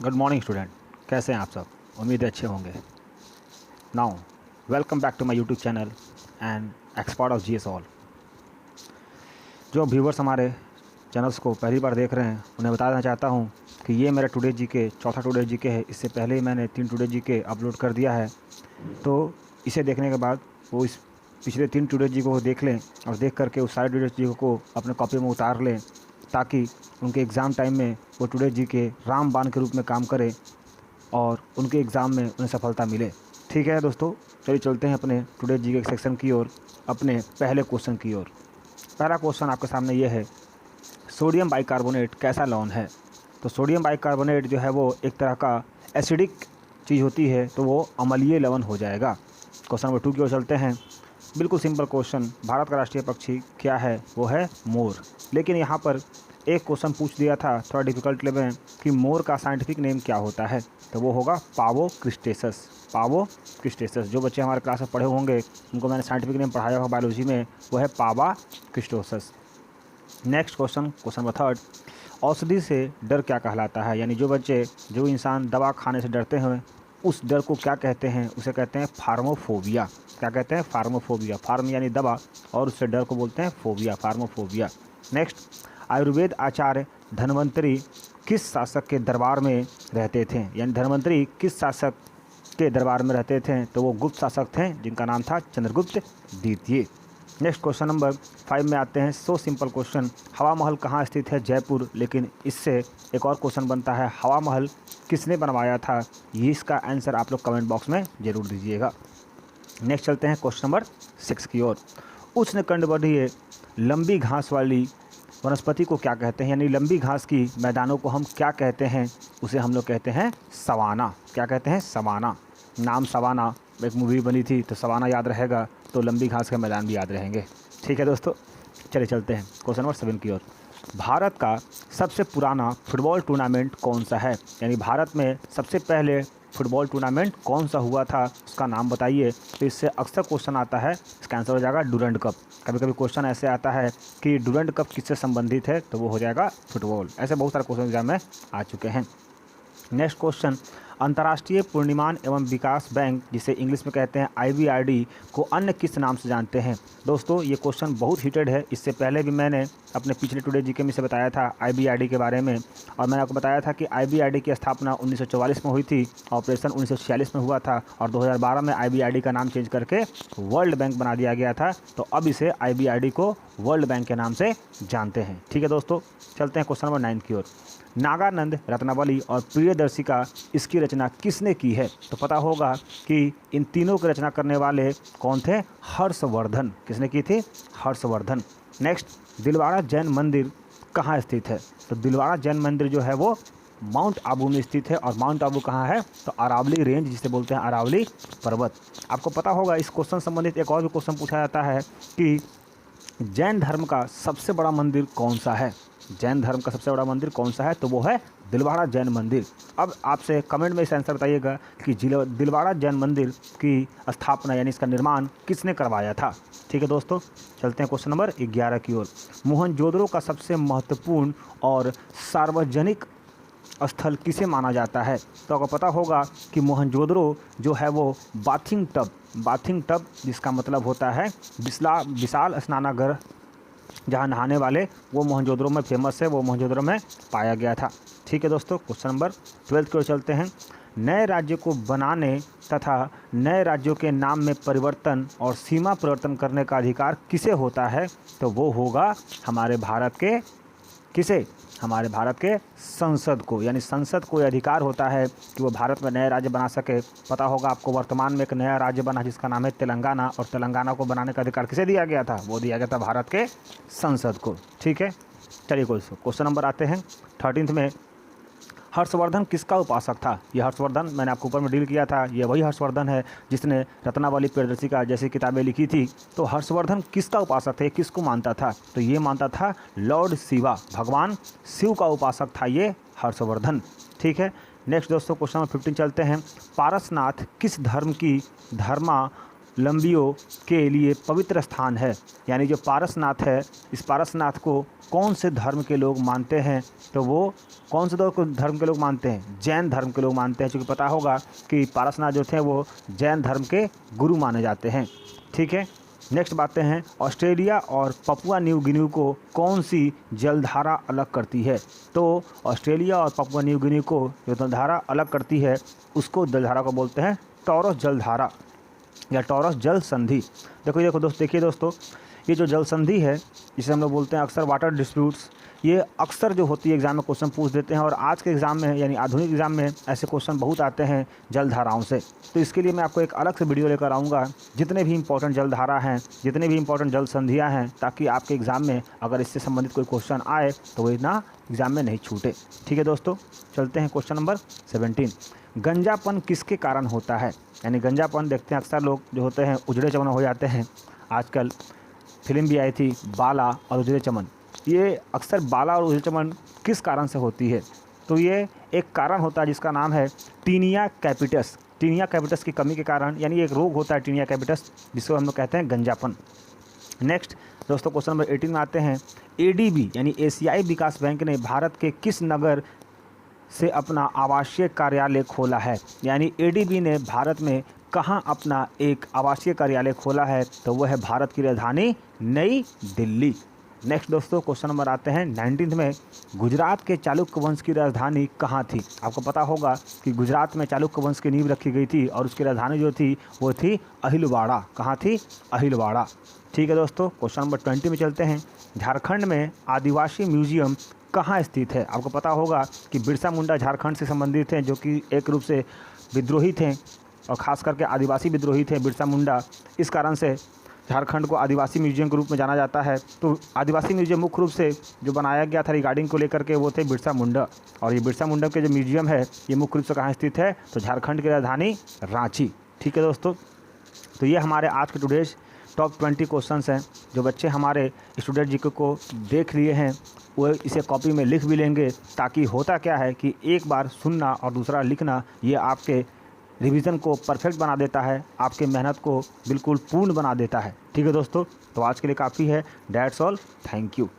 Good morning student, कैसे हैं आप सब। उम्मीद है अच्छे होंगे। Now welcome back to my YouTube channel and expert of GS all. जो व्यूवर्स हमारे चैनल्स को पहली बार देख रहे हैं उन्हें बताना चाहता हूं कि ये मेरा टुडे जीके चौथा टुडे जीके है। इससे पहले ही मैंने 3 टुडे जीके अपलोड कर दिया है, तो इसे देखने के बाद वो इस पिछले 3 टुडे जीके को देख लें और देख करके उस सारे टुडे जीके को अपने कॉपी में उतार लें, ताकि उनके एग्ज़ाम टाइम में वो टुडे जीके रामबाण के रूप में काम करे और उनके एग्ज़ाम में उन्हें सफलता मिले। ठीक है दोस्तों, चलिए चलते हैं अपने टुडे जीके सेक्शन की ओर, अपने पहले क्वेश्चन की ओर। पहला क्वेश्चन आपके सामने ये है, सोडियम बाइकार्बोनेट कैसा लवण है। तो सोडियम बाइकार्बोनेट जो है वो एक तरह का एसिडिक चीज़ होती है, तो वो अम्लीय लवण हो जाएगा। क्वेश्चन नंबर 2 की ओर चलते हैं। बिल्कुल सिंपल क्वेश्चन, भारत का राष्ट्रीय पक्षी क्या है, वो है मोर। लेकिन यहाँ पर एक क्वेश्चन पूछ दिया था थोड़ा डिफिकल्ट लेवल में कि मोर का साइंटिफिक नेम क्या होता है, तो वो होगा पावो क्रिस्टेसस। पावो क्रिस्टेसस, जो बच्चे हमारे क्लास में पढ़े होंगे उनको मैंने साइंटिफिक नेम पढ़ाया होगा बायोलॉजी में, वो है पावा क्रिस्टोसस। नेक्स्ट क्वेश्चन, क्वेश्चन नंबर 3, औषधि से डर क्या कहलाता है। यानी जो इंसान दवा खाने से डरते हैं उस डर को क्या कहते हैं, उसे कहते हैं फार्मोफोबिया। क्या कहते हैं, फार्मोफोबिया। फार्म यानी दवा और उससे डर को बोलते हैं फोबिया, फार्मोफोबिया। नेक्स्ट, आयुर्वेद आचार्य धन्वंतरी किस शासक के दरबार में रहते थे। यानी धन्वंतरी किस शासक के दरबार में रहते थे, तो वो गुप्त शासक थे जिनका नाम था चंद्रगुप्त द्वितीय। नेक्स्ट क्वेश्चन नंबर 5 में आते हैं। सो सिंपल क्वेश्चन, हवा महल कहाँ स्थित है, जयपुर। लेकिन इससे एक और क्वेश्चन बनता है, हवा महल किसने बनवाया था। ये इसका आंसर आप लोग कमेंट बॉक्स में ज़रूर दीजिएगा। नेक्स्ट चलते हैं क्वेश्चन नंबर 6 की ओर। उष्णकटिबंधीय लंबी घास वाली वनस्पति को क्या कहते हैं। यानी लंबी घास की मैदानों को हम क्या कहते हैं, उसे हम लोग कहते हैं सवाना। क्या कहते हैं, सवाना। नाम सवाना, एक मूवी बनी थी तो सवाना याद रहेगा, तो लंबी घास के मैदान भी याद रहेंगे। ठीक है दोस्तों, चलिए चलते हैं क्वेश्चन नंबर 7 की ओर। भारत का सबसे पुराना फुटबॉल टूर्नामेंट कौन सा है। यानी भारत में सबसे पहले फुटबॉल टूर्नामेंट कौन सा हुआ था, उसका नाम बताइए। तो इससे अक्सर क्वेश्चन आता है, इसका आंसर हो जाएगा डूरंड कप। कभी कभी क्वेश्चन ऐसे आता है कि डूरंड कप किससे संबंधित है, तो वो हो जाएगा फुटबॉल। ऐसे बहुत सारे क्वेश्चन एग्जाम में आ चुके हैं। नेक्स्ट क्वेश्चन, अंतर्राष्ट्रीय पूर्णिमान एवं विकास बैंक, जिसे इंग्लिश में कहते हैं IBRD, को अन्य किस नाम से जानते हैं। दोस्तों ये क्वेश्चन बहुत हीटेड है। इससे पहले भी मैंने अपने पिछले टुडे जीके में से बताया था IBRD के बारे में, और मैंने आपको बताया था कि IBRD की स्थापना 1944 में हुई थी, ऑपरेशन 1946 में हुआ था, और 2012 में IBRD का नाम चेंज करके वर्ल्ड बैंक बना दिया गया था। तो अब इसे IBRD को वर्ल्ड बैंक के नाम से जानते हैं। ठीक है दोस्तों, चलते हैं क्वेश्चन नंबर 9 की ओर। नागानंद, रत्नावली और प्रियदर्शिका, इसकी रचना किसने की है। तो पता होगा कि इन तीनों की रचना करने वाले कौन थे, हर्षवर्धन। किसने की थी, हर्षवर्धन। नेक्स्ट, दिलवाड़ा जैन मंदिर कहाँ स्थित है। तो दिलवाड़ा जैन मंदिर जो है वो माउंट आबू में स्थित है, और माउंट आबू कहाँ है, तो अरावली रेंज, जिसे बोलते हैं अरावली पर्वत। आपको पता होगा इस क्वेश्चन संबंधित एक और भी क्वेश्चन पूछा जाता है कि जैन धर्म का सबसे बड़ा मंदिर कौन सा है। जैन धर्म का सबसे बड़ा मंदिर कौन सा है, तो वो है दिलवाड़ा जैन मंदिर। अब आपसे कमेंट में इस आंसर बताइएगा कि दिलवाड़ा जैन मंदिर की स्थापना यानी इसका निर्माण किसने करवाया था। ठीक है दोस्तों, चलते हैं क्वेश्चन नंबर 11 की ओर। मोहनजोदड़ो का सबसे महत्वपूर्ण और सार्वजनिक स्थल किसे माना जाता है। तो आपको पता होगा कि मोहनजोदड़ो जो है वो बाथिंग टब जिसका मतलब होता है विशाल स्नानागार, जहाँ नहाने वाले, वो मोहनजोदड़ो में फेमस है, वो मोहनजोदड़ो में पाया गया था। ठीक है दोस्तों, क्वेश्चन नंबर 12 की ओर चलते हैं। नए राज्य को बनाने तथा नए राज्यों के नाम में परिवर्तन और सीमा परिवर्तन करने का अधिकार किसे होता है। तो वो होगा हमारे भारत के हमारे भारत के संसद को। यानी संसद को यह अधिकार होता है कि वो भारत में नए राज्य बना सके। पता होगा आपको वर्तमान में एक नया राज्य बना जिसका नाम है तेलंगाना, और तेलंगाना को बनाने का अधिकार किसे दिया गया था, वो दिया गया था भारत के संसद को। ठीक है, चलिए क्वेश्चन नंबर आते हैं 13 में। हर्षवर्धन किसका उपासक था। यह हर्षवर्धन मैंने आपको ऊपर में डील किया था, यह वही हर्षवर्धन है जिसने रत्नावली, प्रियदर्शिका जैसी किताबें लिखी थी। तो हर्षवर्धन किसका उपासक थे, किसको मानता था, तो ये मानता था लॉर्ड शिवा, भगवान शिव का उपासक था ये हर्षवर्धन। ठीक है, नेक्स्ट दोस्तों क्वेश्चन नंबर 15 चलते हैं। पारसनाथ किस धर्म की लंबियों के लिए पवित्र स्थान है। यानी जो पारसनाथ है, इस पारसनाथ को कौन से धर्म के लोग मानते हैं? तो वो कौन से धर्म के लोग मानते हैं? जैन धर्म के लोग मानते हैं, क्योंकि पता होगा कि पारसनाथ जो थे वो जैन धर्म के गुरु माने जाते हैं। ठीक है, नेक्स्ट बातें हैं, ऑस्ट्रेलिया और पपुआ न्यू गिनी को कौन सी जलधारा अलग करती है? तो ऑस्ट्रेलिया और पपुआ न्यू गिनी को जो जलधारा अलग करती है उसको जलधारा को बोलते हैं टॉरस जलधारा या टॉरस जल संधि। देखिए दोस्तों, ये जो जल संधि है जिसे हम लोग बोलते हैं अक्सर वाटर डिस्प्यूट्स, ये अक्सर जो होती है एग्ज़ाम में क्वेश्चन पूछ देते हैं, और आज के एग्ज़ाम में यानी आधुनिक एग्ज़ाम में ऐसे क्वेश्चन बहुत आते हैं जलधाराओं से। तो इसके लिए मैं आपको एक अलग से वीडियो लेकर आऊँगा, जितने भी इंपॉर्टेंट जलधारा हैं, जितने भी इंपॉर्टेंट जल संधियाँ हैं, ताकि आपके एग्ज़ाम में अगर इससे संबंधित कोई क्वेश्चन आए तो वो इतना एग्ज़ाम में नहीं छूटे। ठीक है दोस्तों, चलते हैं क्वेश्चन नंबर 17। गंजापन किसके कारण होता है? यानी गंजापन देखते हैं अक्सर लोग जो होते हैं उजड़े चमन हो जाते हैं। आजकल फिल्म भी आई थी बाला और उजड़े चमन। ये अक्सर बाला और उजड़े चमन किस कारण से होती है? तो ये एक कारण होता है जिसका नाम है टीनिया कैपिटस। टीनिया कैपिटस की कमी के कारण, यानी एक रोग होता है टीनिया कैपिटस, जिसको हम लोग कहते हैं गंजापन। नेक्स्ट दोस्तों, क्वेश्चन नंबर 18 में आते हैं। एडीबी यानी एशियाई विकास बैंक ने भारत के किस नगर से अपना आवासीय कार्यालय खोला है? यानी एडीबी ने भारत में कहाँ अपना एक आवासीय कार्यालय खोला है? तो वह है भारत की राजधानी नई दिल्ली। नेक्स्ट दोस्तों, क्वेश्चन नंबर आते हैं 19 में। गुजरात के चालुक्य वंश की राजधानी कहाँ थी? आपको पता होगा कि गुजरात में चालुक्य वंश की नींव रखी गई थी और उसकी राजधानी जो थी वो थी अहिलवाड़ा। कहाँ थी? अहिलवाड़ा। ठीक है दोस्तों, क्वेश्चन नंबर 20 में चलते हैं। झारखंड में आदिवासी म्यूजियम कहाँ स्थित है? आपको पता होगा कि बिरसा मुंडा झारखंड से संबंधित हैं, जो कि एक रूप से विद्रोही थे और ख़ास करके आदिवासी विद्रोही थे बिरसा मुंडा। इस कारण से झारखंड को आदिवासी म्यूजियम के रूप में जाना जाता है। तो आदिवासी म्यूजियम मुख्य रूप से जो बनाया गया था रिगार्डिंग को लेकर के वो थे बिरसा मुंडा, और ये बिरसा मुंडा के जो म्यूजियम है ये मुख्य रूप से कहाँ स्थित है? तो झारखंड की राजधानी रांची। ठीक है दोस्तों, तो ये हमारे आज के टुडेज टॉप 20 क्वेश्चंस हैं जो बच्चे हमारे स्टूडेंट जीके को देख लिए हैं वो इसे कॉपी में लिख भी लेंगे, ताकि होता क्या है कि एक बार सुनना और दूसरा लिखना ये आपके रिवीजन को परफेक्ट बना देता है, आपके मेहनत को बिल्कुल पूर्ण बना देता है। ठीक है दोस्तों, तो आज के लिए काफ़ी है। That's all, thank you.